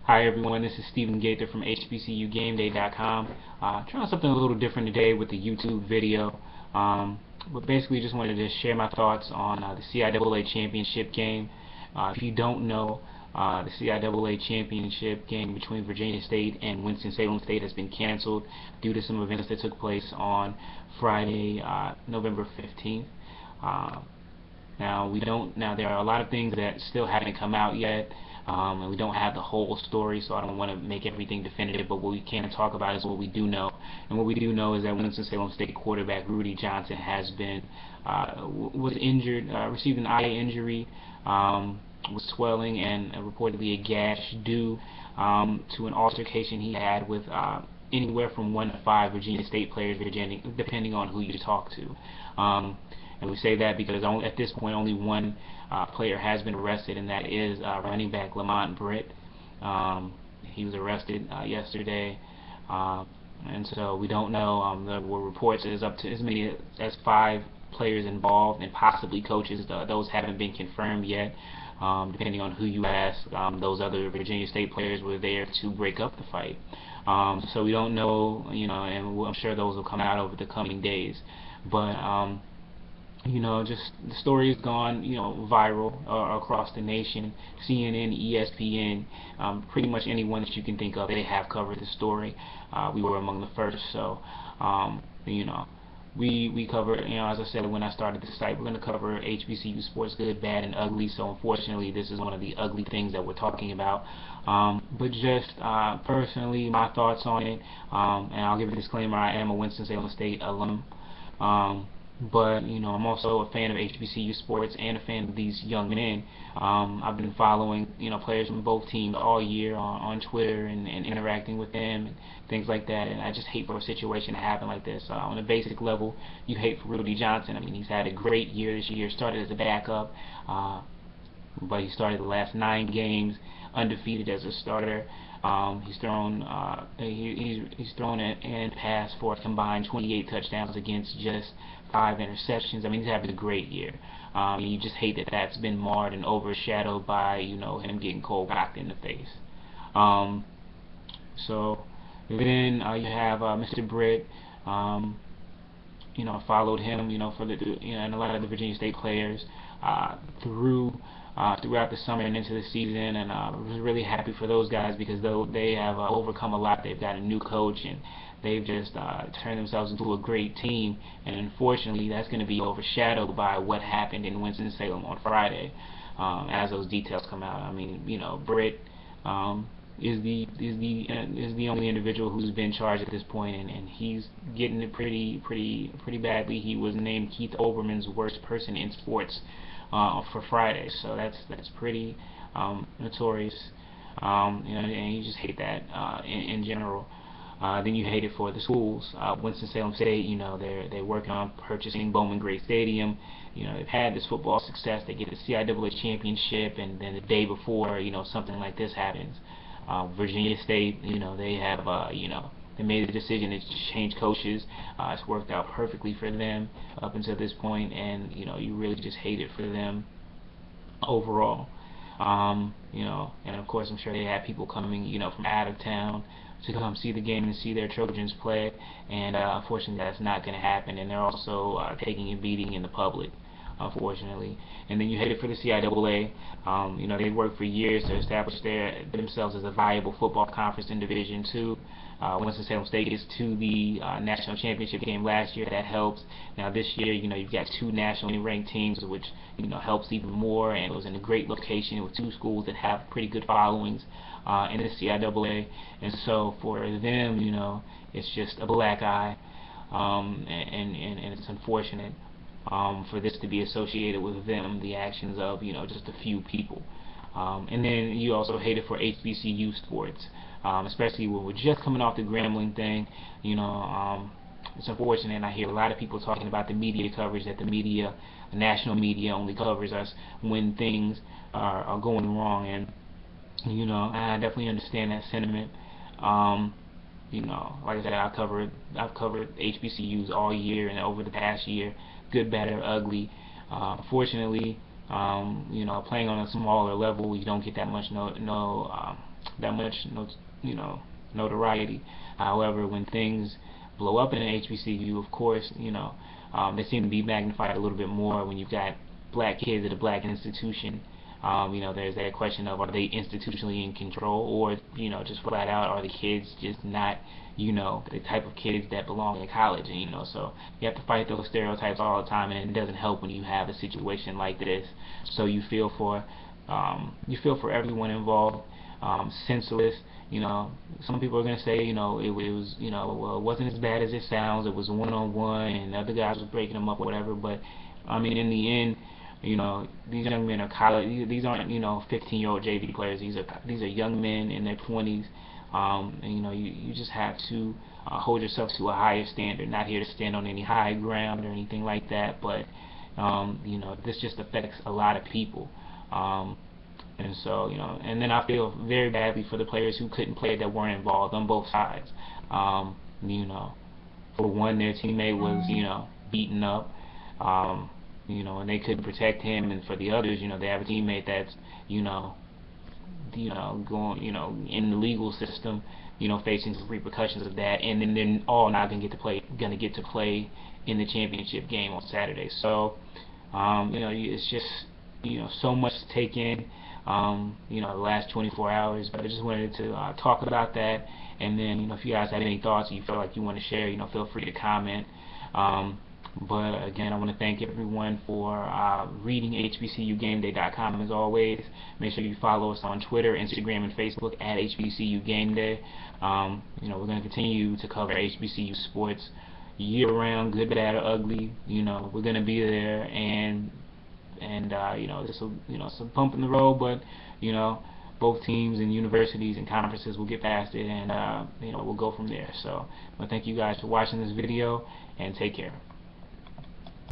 Hi everyone, this is Stephen Gaither from HBCU Gameday.com. Trying something a little different today with the YouTube video. But basically just wanted to share my thoughts on the CIAA Championship game. If you don't know, the CIAA Championship game between Virginia State and Winston-Salem State has been canceled due to some events that took place on Friday, November 15th. Now there are a lot of things that still haven't come out yet, and we don't have the whole story, so I don't want to make everything definitive, but what we can talk about is what we do know. And what we do know is that Winston-Salem State quarterback Rudy Johnson has been was injured, received an eye injury, with swelling and reportedly a gash due to an altercation he had with anywhere from 1 to 5 Virginia State players, depending on who you talk to. And we say that because at this point only one player has been arrested, and that is running back Lamont Britt. He was arrested yesterday, and so we don't know. There were reports that is up to as many as 5 players involved, and possibly coaches. Those haven't been confirmed yet. Depending on who you ask, those other Virginia State players were there to break up the fight. So we don't know, and I'm sure those will come out over the coming days. But just the story has gone, viral across the nation. CNN, ESPN, pretty much anyone that you can think of, they have covered the story. We were among the first, so we cover, as I said when I started the site, we're going to cover HBCU sports, good, bad, and ugly. So unfortunately, this is one of the ugly things that we're talking about. But just personally, my thoughts on it, and I'll give a disclaimer: I am a Winston-Salem State alum. But I'm also a fan of HBCU sports and a fan of these young men. I've been following players from both teams all year on Twitter and interacting with them and things like that, and I just hate for a situation to happen like this. On a basic level, you hate for Rudy Johnson. I mean, he's had a great year this year. Started as a backup, but he started the last 9 games undefeated as a starter. He's thrown and passed for a combined 28 touchdowns against just 5 interceptions. I mean, he's having a great year. You just hate that that's been marred and overshadowed by him getting cold cocked in the face. So then you have Mr. Britt. Followed him, for the and a lot of the Virginia State players throughout the summer and into the season, and was really happy for those guys because they have overcome a lot. They've got a new coach, and they've just turned themselves into a great team. And unfortunately, that's going to be overshadowed by what happened in Winston-Salem on Friday, as those details come out. I mean, Britt is the only individual who's been charged at this point, and he's getting it pretty badly. He was named Keith Olbermann's worst person in sports for Friday, so that's pretty notorious. And you just hate that in general. Then you hate it for the schools. Winston-Salem State, they're working on purchasing Bowman Gray Stadium. They've had this football success. They get the CIAA Championship, and then the day before, something like this happens. Virginia State, they have, they made a decision to change coaches. It's worked out perfectly for them up until this point, and you really just hate it for them overall. And of course, I'm sure they had people coming, from out of town to come see the game and see their Trojans play, and unfortunately, that's not going to happen. And they're also taking a beating in the public, unfortunately. And then you hate it for the CIAA. They worked for years to establish themselves as a viable football conference in Division II. Winston-Salem State gets to the national championship game last year. That helps. Now this year, you've got 2 nationally ranked teams, which helps even more. And it was in a great location with 2 schools that have pretty good followings in the CIAA. And so for them, it's just a black eye, and it's unfortunate for this to be associated with them, the actions of just a few people. And then you also hate it for HBCU sports. Especially when we're just coming off the Grambling thing. It's unfortunate, and I hear a lot of people talking about the media coverage, that the national media only covers us when things are going wrong, and I definitely understand that sentiment. Like I said, I've covered HBCUs all year and over the past year, good, bad, or ugly. Fortunately, playing on a smaller level, you don't get that much that much notoriety. However, when things blow up in an HBCU, of course, they seem to be magnified a little bit more when you've got black kids at a black institution. There's that question of, are they institutionally in control, or just flat out, are the kids just not the type of kids that belong in college? And so you have to fight those stereotypes all the time, and it doesn't help when you have a situation like this. So you feel for everyone involved, senseless. Some people are going to say, it was, well, it wasn't as bad as it sounds. It was one-on-one, and the other guys were breaking them up, or whatever. But I mean, in the end, these young men are college. These aren't, 15-year-old JV players. These are young men in their 20s. And you just have to hold yourself to a higher standard. Not here to stand on any high ground or anything like that, but this just affects a lot of people. And so, and then I feel very badly for the players who couldn't play, that weren't involved on both sides. For one, their teammate was, beaten up, and they couldn't protect him. And for the others, they have a teammate that's, going, in the legal system, facing the repercussions of that, and then they're all not going to get to play in the championship game on Saturday. So, it's just, so much to take in, the last 24 hours. But I just wanted to talk about that. And then, if you guys have any thoughts or you feel like you want to share, feel free to comment. But again, I want to thank everyone for reading HBCUGameday.com as always. Make sure you follow us on Twitter, Instagram, and Facebook at HBCU Gameday. We're going to continue to cover HBCU sports year-round, good, bad, or ugly. We're going to be there, and this will, some bump in the road, but both teams and universities and conferences will get past it, and we'll go from there. So I want to thank you guys for watching this video, and take care.